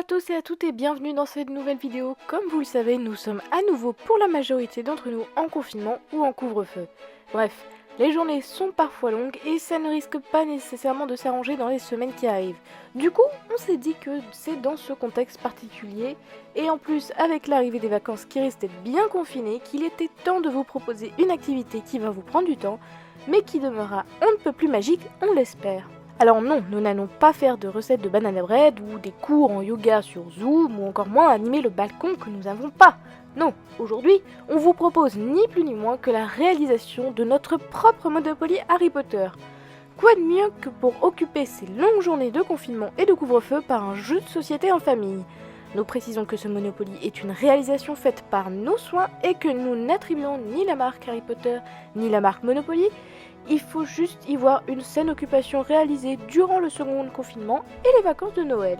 tous et à toutes et bienvenue dans cette nouvelle vidéo. Comme vous le savez, nous sommes à nouveau pour la majorité d'entre nous en confinement ou en couvre-feu. Bref, les journées sont parfois longues et ça ne risque pas nécessairement de s'arranger dans les semaines qui arrivent. Du coup, on s'est dit que c'est dans ce contexte particulier et en plus avec l'arrivée des vacances qui risquent d'être bien confinées qu'il était temps de vous proposer une activité qui va vous prendre du temps mais qui demeurera on ne peut plus magique, on l'espère. Alors non, nous n'allons pas faire de recettes de banana bread ou des cours en yoga sur Zoom ou encore moins animer le balcon que nous n'avons pas. Non, aujourd'hui, on vous propose ni plus ni moins que la réalisation de notre propre Monopoly Harry Potter. Quoi de mieux que pour occuper ces longues journées de confinement et de couvre-feu par un jeu de société en famille. Nous précisons que ce Monopoly est une réalisation faite par nos soins et que nous n'attribuons ni la marque Harry Potter ni la marque Monopoly. Il faut juste y voir une saine occupation réalisée durant le second confinement et les vacances de Noël.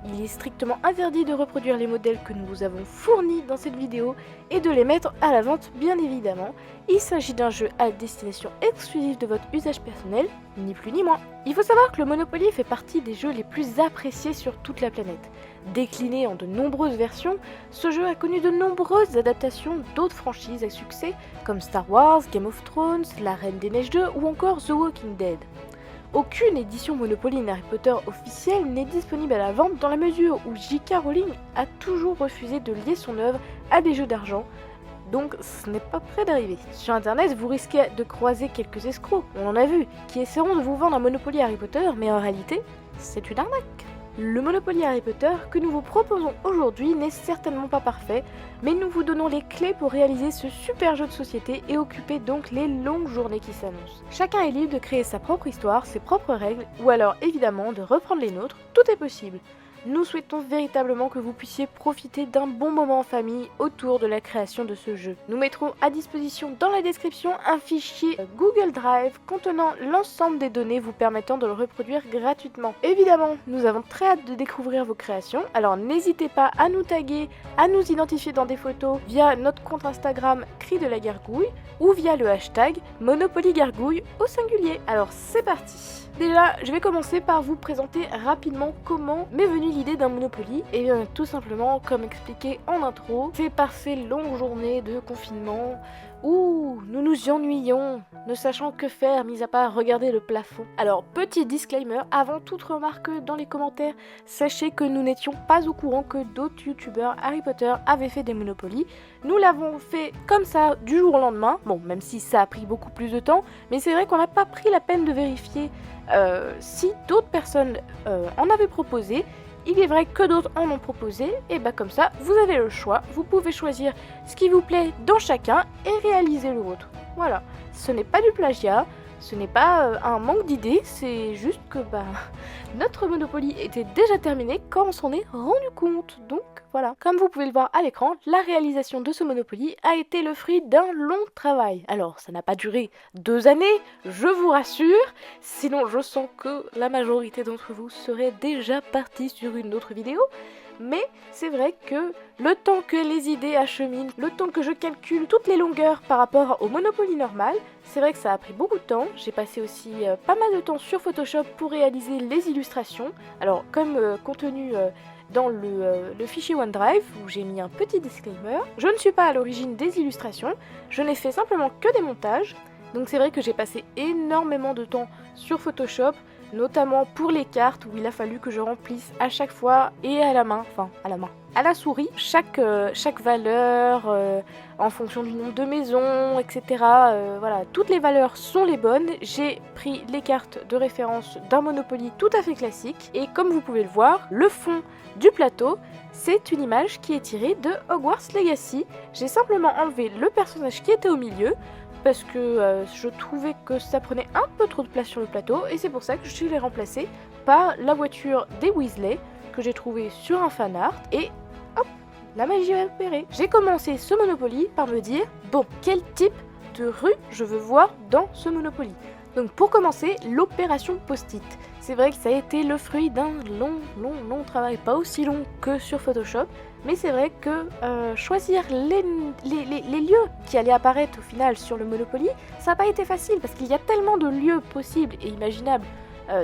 Il est strictement interdit de reproduire les modèles que nous vous avons fournis dans cette vidéo et de les mettre à la vente bien évidemment. Il s'agit d'un jeu à destination exclusive de votre usage personnel, ni plus ni moins. Il faut savoir que le Monopoly fait partie des jeux les plus appréciés sur toute la planète. Décliné en de nombreuses versions, ce jeu a connu de nombreuses adaptations d'autres franchises à succès comme Star Wars, Game of Thrones, La Reine des Neiges 2 ou encore The Walking Dead. Aucune édition Monopoly Harry Potter officielle n'est disponible à la vente dans la mesure où J.K. Rowling a toujours refusé de lier son œuvre à des jeux d'argent, donc ce n'est pas près d'arriver. Sur internet, vous risquez de croiser quelques escrocs, on en a vu, qui essaieront de vous vendre un Monopoly Harry Potter, mais en réalité, c'est une arnaque. Le Monopoly Harry Potter que nous vous proposons aujourd'hui n'est certainement pas parfait, mais nous vous donnons les clés pour réaliser ce super jeu de société et occuper donc les longues journées qui s'annoncent. Chacun est libre de créer sa propre histoire, ses propres règles, ou alors évidemment de reprendre les nôtres, tout est possible. Nous souhaitons véritablement que vous puissiez profiter d'un bon moment en famille autour de la création de ce jeu. Nous mettrons à disposition dans la description un fichier Google Drive contenant l'ensemble des données vous permettant de le reproduire gratuitement. Évidemment, nous avons très hâte de découvrir vos créations, alors n'hésitez pas à nous taguer, à nous identifier dans des photos via notre compte Instagram Cri de la Gargouille ou via le hashtag Monopoly Gargouille au singulier. Alors c'est parti! Déjà, je vais commencer par vous présenter rapidement comment m'est venue l'idée d'un Monopoly. Et bien tout simplement, comme expliqué en intro, c'est par ces longues journées de confinement où nous nous ennuyions, ne sachant que faire, mis à part regarder le plafond. Alors, petit disclaimer, avant toute remarque dans les commentaires, sachez que nous n'étions pas au courant que d'autres youtubeurs Harry Potter avaient fait des Monopoly. Nous l'avons fait comme ça, du jour au lendemain, bon, même si ça a pris beaucoup plus de temps, mais c'est vrai qu'on n'a pas pris la peine de vérifier si d'autres personnes en avaient proposé. Il est vrai que d'autres en ont proposé, et bah comme ça, vous avez le choix, vous pouvez choisir ce qui vous plaît dans chacun et réaliser l'autre. Voilà, ce n'est pas du plagiat, ce n'est pas un manque d'idées, c'est juste que notre Monopoly était déjà terminé quand on s'en est rendu compte, donc voilà. Comme vous pouvez le voir à l'écran, la réalisation de ce Monopoly a été le fruit d'un long travail. Alors, ça n'a pas duré 2 années, je vous rassure, sinon je sens que la majorité d'entre vous serait déjà partie sur une autre vidéo. Mais c'est vrai que le temps que les idées acheminent, le temps que je calcule toutes les longueurs par rapport au Monopoly normal, c'est vrai que ça a pris beaucoup de temps. J'ai passé aussi pas mal de temps sur Photoshop pour réaliser les illustrations. Alors comme contenu dans le fichier OneDrive où j'ai mis un petit disclaimer, je ne suis pas à l'origine des illustrations, je n'ai fait simplement que des montages. Donc c'est vrai que j'ai passé énormément de temps sur Photoshop, notamment pour les cartes où il a fallu que je remplisse à chaque fois et à la main, à la souris, chaque valeur en fonction du nombre de maisons, etc. Voilà, toutes les valeurs sont les bonnes. J'ai pris les cartes de référence d'un Monopoly tout à fait classique et comme vous pouvez le voir, le fond du plateau, c'est une image qui est tirée de Hogwarts Legacy. J'ai simplement enlevé le personnage qui était au milieu parce que je trouvais que ça prenait un peu trop de place sur le plateau et c'est pour ça que je l'ai remplacé par la voiture des Weasley que j'ai trouvée sur un fanart et hop, la magie a opéré. J'ai commencé ce Monopoly par me dire, bon, quel type de rue je veux voir dans ce Monopoly. Donc pour commencer, l'opération post-it. C'est vrai que ça a été le fruit d'un long travail, pas aussi long que sur Photoshop, mais c'est vrai que choisir les lieux qui allaient apparaître au final sur le Monopoly, ça n'a pas été facile parce qu'il y a tellement de lieux possibles et imaginables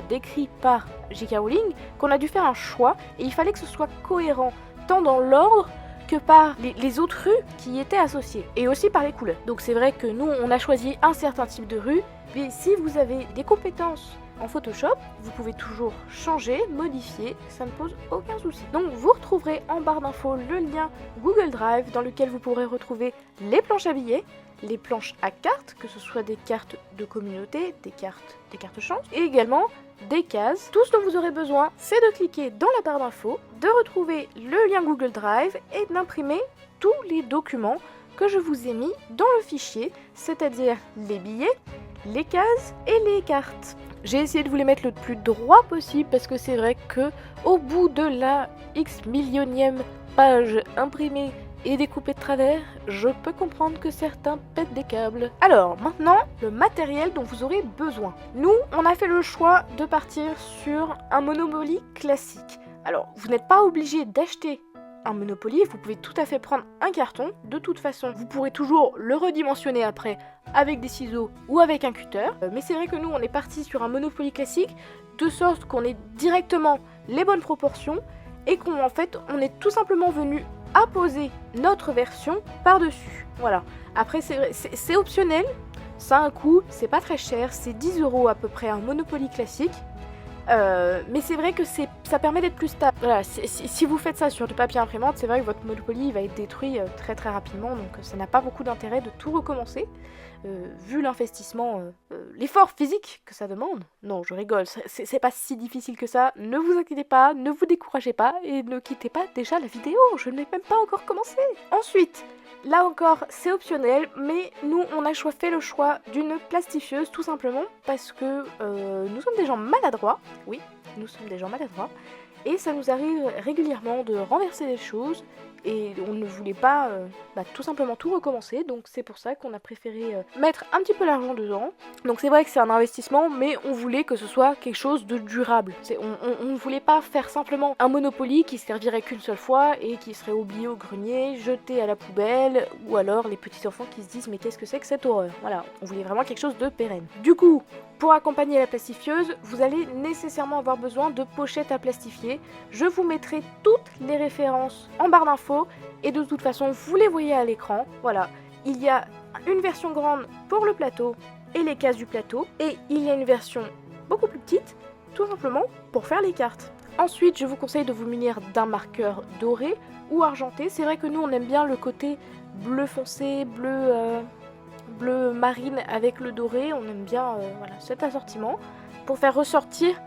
décrit par J.K. Rowling qu'on a dû faire un choix et il fallait que ce soit cohérent tant dans l'ordre que par les autres rues qui y étaient associées et aussi par les couleurs. Donc c'est vrai que nous on a choisi un certain type de rue, mais si vous avez des compétences en Photoshop, vous pouvez toujours changer, modifier, ça ne pose aucun souci. Donc vous retrouverez en barre d'infos le lien Google Drive dans lequel vous pourrez retrouver les planches à billets, les planches à cartes, que ce soit des cartes de communauté, des cartes chance, et également des cases. Tout ce dont vous aurez besoin, c'est de cliquer dans la barre d'infos, de retrouver le lien Google Drive et d'imprimer tous les documents que je vous ai mis dans le fichier, c'est-à-dire les billets, les cases et les cartes. J'ai essayé de vous les mettre le plus droit possible parce que c'est vrai que au bout de la X millionième page imprimée et découpée de travers, je peux comprendre que certains pètent des câbles. Alors maintenant, le matériel dont vous aurez besoin. Nous, on a fait le choix de partir sur un Monopoly classique. Alors, vous n'êtes pas obligé d'acheter un Monopoly, vous pouvez tout à fait prendre un carton. De toute façon, vous pourrez toujours le redimensionner après avec des ciseaux ou avec un cutter. Mais c'est vrai que nous, on est parti sur un Monopoly classique de sorte qu'on ait directement les bonnes proportions et qu'en fait, on est tout simplement venu apposer notre version par-dessus. Voilà. Après, c'est optionnel, ça a un coût, c'est pas très cher, c'est 10 € à peu près un Monopoly classique. Mais c'est vrai que ça permet d'être plus stable. Voilà, si vous faites ça sur du papier imprimante, c'est vrai que votre Monopoly va être détruit très très rapidement, donc ça n'a pas beaucoup d'intérêt de tout recommencer, vu l'investissement, l'effort physique que ça demande. Non, je rigole, c'est pas si difficile que ça, ne vous inquiétez pas, ne vous découragez pas, et ne quittez pas déjà la vidéo, je n'ai même pas encore commencé. Ensuite, là encore, c'est optionnel, mais nous, on a fait le choix d'une plastifieuse, tout simplement, parce que nous sommes des gens maladroits. Oui, nous sommes des gens maladroits. Et ça nous arrive régulièrement de renverser des choses, et on ne voulait pas tout simplement tout recommencer, donc c'est pour ça qu'on a préféré mettre un petit peu l'argent dedans. Donc c'est vrai que c'est un investissement, mais on voulait que ce soit quelque chose de durable. On ne voulait pas faire simplement un Monopoly qui servirait qu'une seule fois et qui serait oublié au grenier, jeté à la poubelle, ou alors les petits enfants qui se disent mais qu'est-ce que c'est que cette horreur. Voilà, on voulait vraiment quelque chose de pérenne. Du coup, pour accompagner la plastifieuse, vous allez nécessairement avoir besoin de pochettes à plastifier. Je vous mettrai toutes les références en barre d'infos et de toute façon vous les voyez à l'écran. Voilà, il y a une version grande pour le plateau et les cases du plateau et il y a une version beaucoup plus petite tout simplement pour faire les cartes. Ensuite, je vous conseille de vous munir d'un marqueur doré ou argenté. C'est vrai que nous on aime bien le côté bleu foncé, bleu marine avec le doré, on aime bien voilà, cet assortiment pour faire ressortir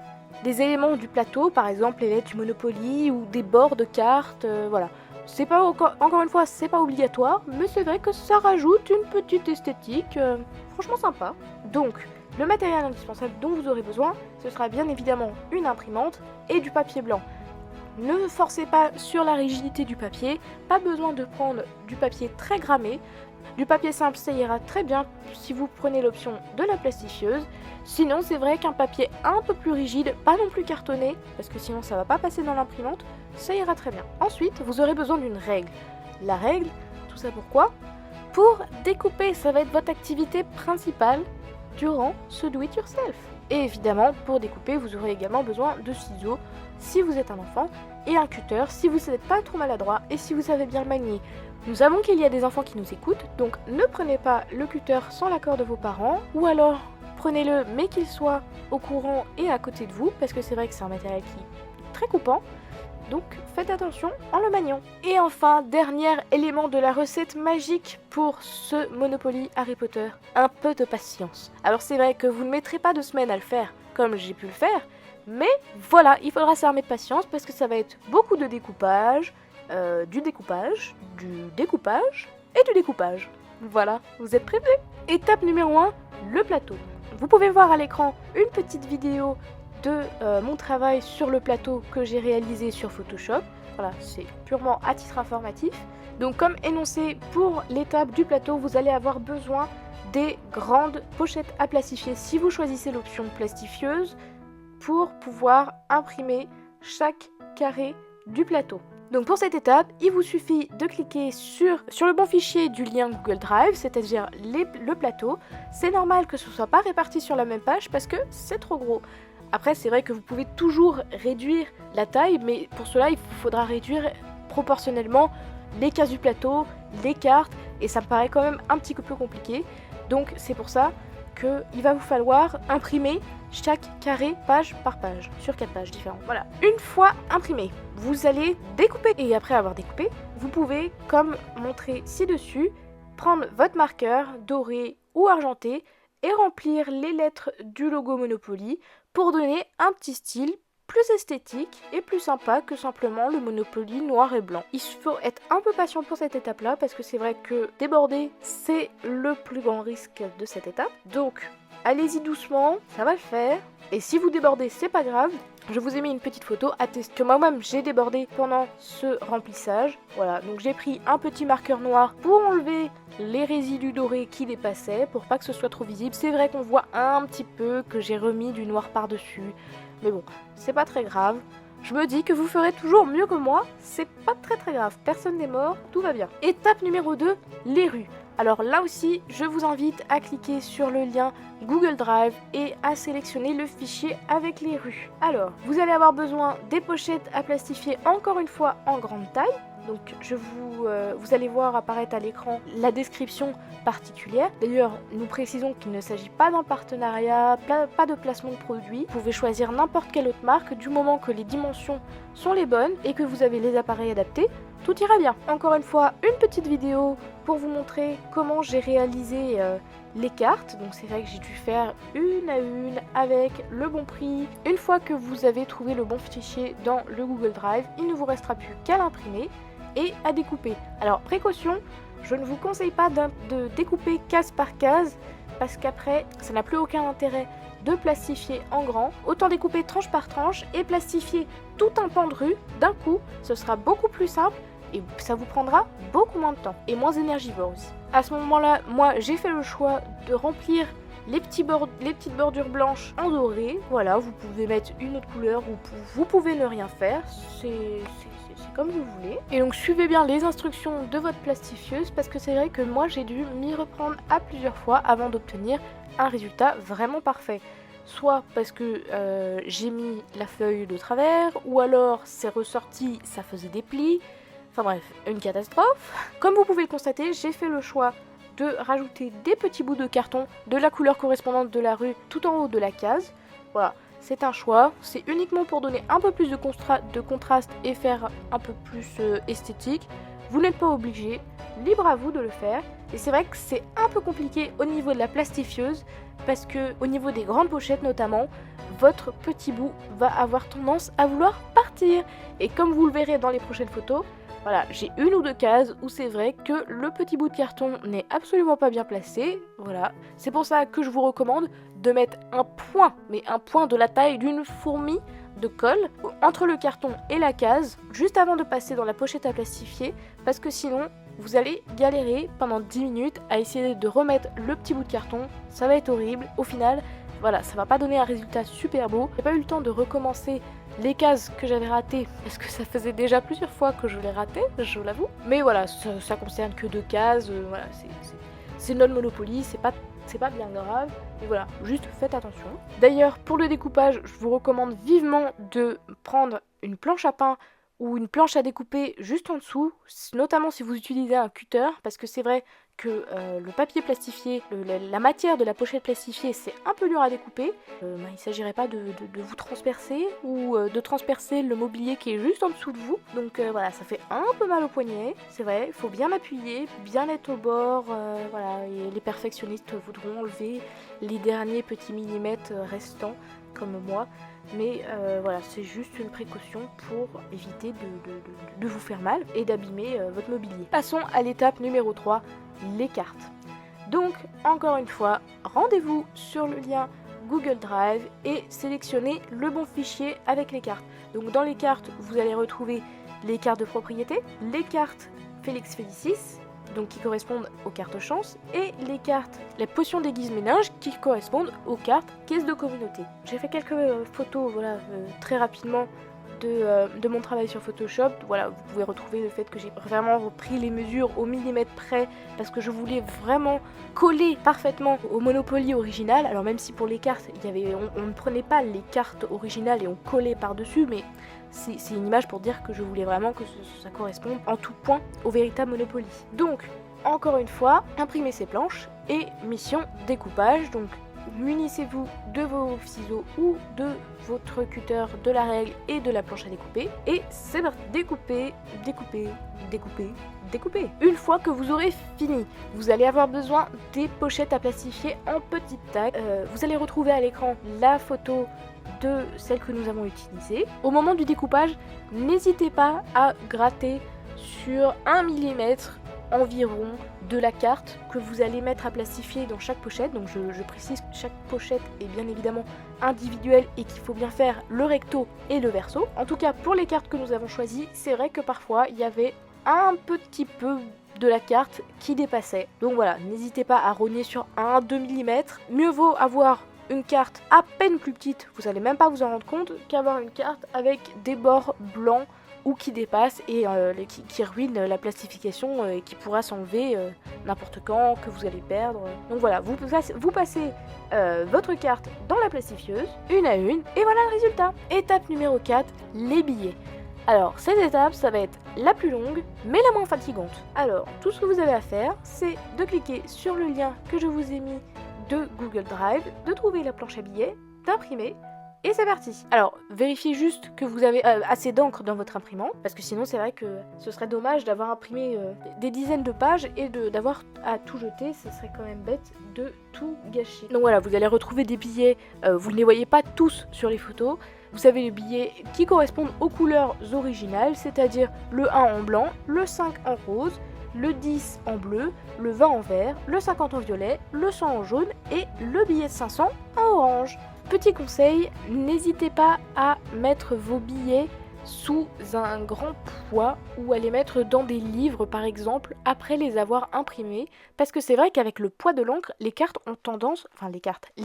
des éléments du plateau, par exemple les lettres du Monopoly ou des bords de cartes, voilà. C'est pas encore une fois, c'est pas obligatoire, mais c'est vrai que ça rajoute une petite esthétique franchement sympa. Donc, le matériel indispensable dont vous aurez besoin, ce sera bien évidemment une imprimante et du papier blanc. Ne forcez pas sur la rigidité du papier, pas besoin de prendre du papier très grammé. Du papier simple, ça ira très bien si vous prenez l'option de la plastifieuse. Sinon, c'est vrai qu'un papier un peu plus rigide, pas non plus cartonné, parce que sinon ça va pas passer dans l'imprimante, ça ira très bien. Ensuite, vous aurez besoin d'une règle. La règle, tout ça pourquoi ? Pour découper, ça va être votre activité principale durant ce do-it-yourself. Et évidemment, pour découper, vous aurez également besoin de ciseaux si vous êtes un enfant, et un cutter si vous n'êtes pas trop maladroit et si vous savez bien le manier. Nous savons qu'il y a des enfants qui nous écoutent, donc ne prenez pas le cutter sans l'accord de vos parents, ou alors prenez-le mais qu'il soit au courant et à côté de vous, parce que c'est vrai que c'est un matériel qui est très coupant, donc faites attention en le maniant. Et enfin, dernier élément de la recette magique pour ce Monopoly Harry Potter, un peu de patience. Alors c'est vrai que vous ne mettrez pas 2 semaines à le faire, comme j'ai pu le faire, mais voilà, il faudra s'armer de patience, parce que ça va être beaucoup de découpage, du découpage et du découpage. Voilà, vous êtes prévenus. Étape numéro 1, le plateau. Vous pouvez voir à l'écran une petite vidéo de mon travail sur le plateau que j'ai réalisé sur Photoshop. Voilà, c'est purement à titre informatif. Donc comme énoncé pour l'étape du plateau, vous allez avoir besoin des grandes pochettes à plastifier si vous choisissez l'option plastifieuse pour pouvoir imprimer chaque carré du plateau. Donc pour cette étape, il vous suffit de cliquer sur le bon fichier du lien Google Drive, c'est-à-dire le plateau. C'est normal que ce ne soit pas réparti sur la même page parce que c'est trop gros. Après, c'est vrai que vous pouvez toujours réduire la taille, mais pour cela, il faudra réduire proportionnellement les cases du plateau, les cartes, et ça me paraît quand même un petit peu plus compliqué. Donc c'est pour ça qu'il va vous falloir imprimer chaque carré page par page, sur 4 pages différentes. Voilà. Une fois imprimé, vous allez découper. Et après avoir découpé, vous pouvez, comme montré ci-dessus, prendre votre marqueur doré ou argenté et remplir les lettres du logo Monopoly pour donner un petit style plus esthétique et plus sympa que simplement le Monopoly noir et blanc. Il faut être un peu patient pour cette étape-là parce que c'est vrai que déborder, c'est le plus grand risque de cette étape. Donc, allez-y doucement, ça va le faire. Et si vous débordez, c'est pas grave. Je vous ai mis une petite photo atteste que moi-même j'ai débordé pendant ce remplissage. Voilà, donc j'ai pris un petit marqueur noir pour enlever les résidus dorés qui dépassaient pour pas que ce soit trop visible. C'est vrai qu'on voit un petit peu que j'ai remis du noir par-dessus. Mais bon, c'est pas très grave. Je me dis que vous ferez toujours mieux que moi. C'est pas très grave. Personne n'est mort, tout va bien. Étape numéro 2, les rues. Alors là aussi, je vous invite à cliquer sur le lien Google Drive et à sélectionner le fichier avec les rues. Alors, vous allez avoir besoin des pochettes à plastifier encore une fois en grande taille. Donc vous allez voir apparaître à l'écran la description particulière. D'ailleurs, nous précisons qu'il ne s'agit pas d'un partenariat, pas de placement de produit. Vous pouvez choisir n'importe quelle autre marque du moment que les dimensions sont les bonnes et que vous avez les appareils adaptés. Tout ira bien. Encore une fois, une petite vidéo pour vous montrer comment j'ai réalisé les cartes. Donc c'est vrai que j'ai dû faire une à une avec le bon prix. Une fois que vous avez trouvé le bon fichier dans le Google Drive, il ne vous restera plus qu'à l'imprimer et à découper. Alors précaution, je ne vous conseille pas de découper case par case parce qu'après ça n'a plus aucun intérêt de plastifier en grand. Autant découper tranche par tranche et plastifier tout un pan de rue d'un coup, ce sera beaucoup plus simple et ça vous prendra beaucoup moins de temps et moins énergivore aussi. À ce moment-là, moi j'ai fait le choix de remplir les petites bordures blanches en doré. Voilà, vous pouvez mettre une autre couleur ou vous pouvez ne rien faire, c'est comme vous voulez. Et donc suivez bien les instructions de votre plastifieuse parce que c'est vrai que moi j'ai dû m'y reprendre à plusieurs fois avant d'obtenir un résultat vraiment parfait. Soit parce que j'ai mis la feuille de travers, ou alors c'est ressorti, ça faisait des plis. Enfin bref, une catastrophe. Comme vous pouvez le constater, j'ai fait le choix de rajouter des petits bouts de carton de la couleur correspondante de la rue tout en haut de la case. Voilà, c'est un choix. C'est uniquement pour donner un peu plus de contraste et faire un peu plus esthétique. Vous n'êtes pas obligé, libre à vous de le faire. Et c'est vrai que c'est un peu compliqué au niveau de la plastifieuse parce que au niveau des grandes pochettes notamment, votre petit bout va avoir tendance à vouloir partir. Et comme vous le verrez dans les prochaines photos, voilà, j'ai une ou deux cases où c'est vrai que le petit bout de carton n'est absolument pas bien placé. Voilà, c'est pour ça que je vous recommande de mettre un point, mais un point de la taille d'une fourmi de colle entre le carton et la case, juste avant de passer dans la pochette à plastifier, parce que sinon, vous allez galérer pendant 10 minutes à essayer de remettre le petit bout de carton. Ça va être horrible. Au final, voilà, ça va pas donner un résultat super beau. J'ai pas eu le temps de recommencer les cases que j'avais ratées parce que ça faisait déjà plusieurs fois que je les ratais, je l'avoue. Mais voilà, ça concerne que 2 cases. Voilà, c'est non Monopoly, c'est pas bien grave. Et voilà, juste faites attention. D'ailleurs, pour le découpage, je vous recommande vivement de prendre une planche à pain ou une planche à découper juste en dessous, notamment si vous utilisez un cutter, parce que c'est vrai que le papier plastifié, la matière de la pochette plastifiée, c'est un peu dur à découper. Il ne s'agirait pas de vous transpercer ou de transpercer le mobilier qui est juste en dessous de vous. Donc voilà, ça fait un peu mal au poignet, c'est vrai, il faut bien appuyer, bien être au bord, voilà, et les perfectionnistes voudront enlever les derniers petits millimètres restants, comme moi. Mais voilà, c'est juste une précaution pour éviter de vous faire mal et d'abîmer votre mobilier. Passons à l'étape numéro 3, les cartes. Donc, encore une fois, rendez-vous sur le lien Google Drive et sélectionnez le bon fichier avec les cartes. Donc dans les cartes, vous allez retrouver les cartes de propriété, les cartes Félix Félicis, donc qui correspondent aux cartes chance, et les cartes, la potion déguise ménage, qui correspondent aux cartes caisse de communauté. J'ai fait quelques photos, voilà, très rapidement de mon travail sur Photoshop. Voilà, vous pouvez retrouver le fait que j'ai vraiment repris les mesures au millimètre près parce que je voulais vraiment coller parfaitement au Monopoly original. Alors même si pour les cartes, on ne prenait pas les cartes originales et on collait par-dessus, mais c'est une image pour dire que je voulais vraiment que ça corresponde en tout point au véritable Monopoly. Donc, encore une fois, imprimez ces planches et mission découpage. Donc, munissez-vous de vos ciseaux ou de votre cutter, de la règle et de la planche à découper. Et c'est parti, découper, découper, découper, découper. Une fois que vous aurez fini, vous allez avoir besoin des pochettes à plastifier en petites tailles. Vous allez retrouver à l'écran la photo de celle que nous avons utilisée. Au moment du découpage, n'hésitez pas à gratter sur 1 mm environ de la carte que vous allez mettre à plastifier dans chaque pochette. Donc je précise que chaque pochette est bien évidemment individuelle et qu'il faut bien faire le recto et le verso. En tout cas pour les cartes que nous avons choisies, c'est vrai que parfois il y avait un petit peu de la carte qui dépassait. Donc voilà, n'hésitez pas à rogner sur 1-2 mm. Mieux vaut avoir une carte à peine plus petite, vous allez même pas vous en rendre compte, qu'avoir une carte avec des bords blancs ou qui dépasse et qui ruine la plastification et qui pourra s'enlever n'importe quand, que vous allez perdre. Donc voilà, vous passez votre carte dans la plastifieuse, une à une, et voilà le résultat. Étape numéro 4, les billets. Alors, cette étape, ça va être la plus longue, mais la moins fatigante. Alors, tout ce que vous avez à faire, c'est de cliquer sur le lien que je vous ai mis de Google Drive, de trouver la planche à billets, d'imprimer, et c'est parti. Alors, vérifiez juste que vous avez assez d'encre dans votre imprimante, parce que sinon c'est vrai que ce serait dommage d'avoir imprimé des dizaines de pages et d'avoir à tout jeter, ce serait quand même bête de tout gâcher. Donc voilà, vous allez retrouver des billets, vous ne les voyez pas tous sur les photos, vous avez les billets qui correspondent aux couleurs originales, c'est-à-dire le 1 en blanc, le 5 en rose, le 10 en bleu, le 20 en vert, le 50 en violet, le 100 en jaune et le billet de 500 en orange. Petit conseil, n'hésitez pas à mettre vos billets sous un grand poids ou à les mettre dans des livres par exemple après les avoir imprimés, parce que c'est vrai qu'avec le poids de l'encre, les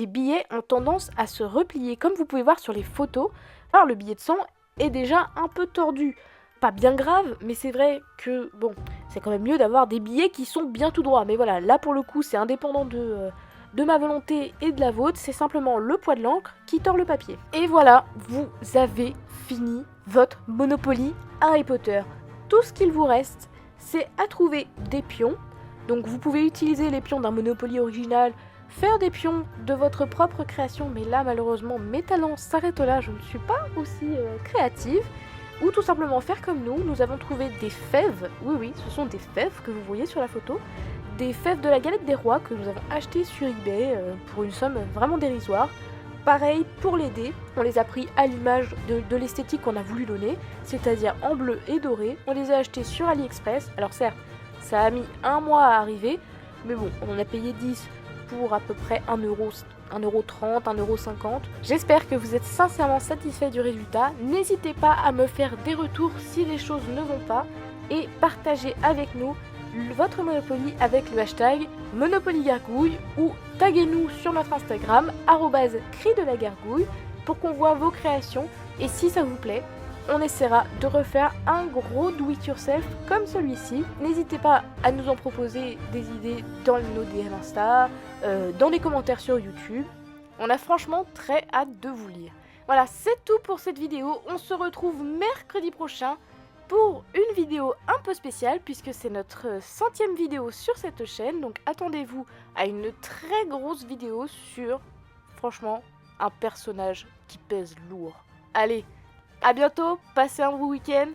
billets ont tendance à se replier comme vous pouvez voir sur les photos. Alors le billet de 100 est déjà un peu tordu. Pas bien grave, mais c'est vrai que bon, c'est quand même mieux d'avoir des billets qui sont bien tout droits. Mais voilà, là pour le coup, c'est indépendant de ma volonté et de la vôtre, c'est simplement le poids de l'encre qui tord le papier. Et voilà, vous avez fini votre Monopoly Harry Potter. Tout ce qu'il vous reste, c'est à trouver des pions. Donc vous pouvez utiliser les pions d'un Monopoly original, faire des pions de votre propre création, mais là malheureusement mes talents s'arrêtent là, je ne suis pas aussi créative. Ou tout simplement faire comme nous avons trouvé des fèves, oui, ce sont des fèves que vous voyez sur la photo, des fèves de la galette des rois que nous avons achetées sur eBay pour une somme vraiment dérisoire. Pareil pour les dés, on les a pris à l'image de l'esthétique qu'on a voulu donner, c'est-à-dire en bleu et doré. On les a achetés sur AliExpress, alors certes, ça a mis un mois à arriver, mais bon, on en a payé 10 pour à peu près 1,30€, 1,50€. J'espère que vous êtes sincèrement satisfait du résultat. N'hésitez pas à me faire des retours si les choses ne vont pas et partagez avec nous votre Monopoly avec le hashtag MonopolyGargouille ou taguez-nous sur notre Instagram @cri de la gargouille pour qu'on voit vos créations et si ça vous plaît, on essaiera de refaire un gros do-it-yourself comme celui-ci. N'hésitez pas à nous en proposer des idées dans nos DM Insta, dans les commentaires sur YouTube. On a franchement très hâte de vous lire. Voilà, c'est tout pour cette vidéo. On se retrouve mercredi prochain pour une vidéo un peu spéciale puisque c'est notre 100e vidéo sur cette chaîne. Donc attendez-vous à une très grosse vidéo sur, franchement, un personnage qui pèse lourd. Allez, à bientôt, passez un bon week-end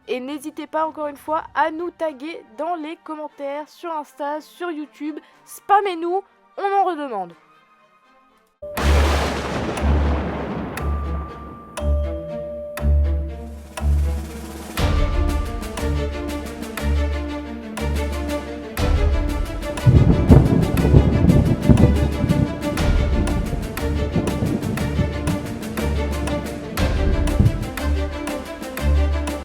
et n'hésitez pas encore une fois à nous taguer dans les commentaires sur Insta, sur YouTube. Spammez-nous, on en redemande.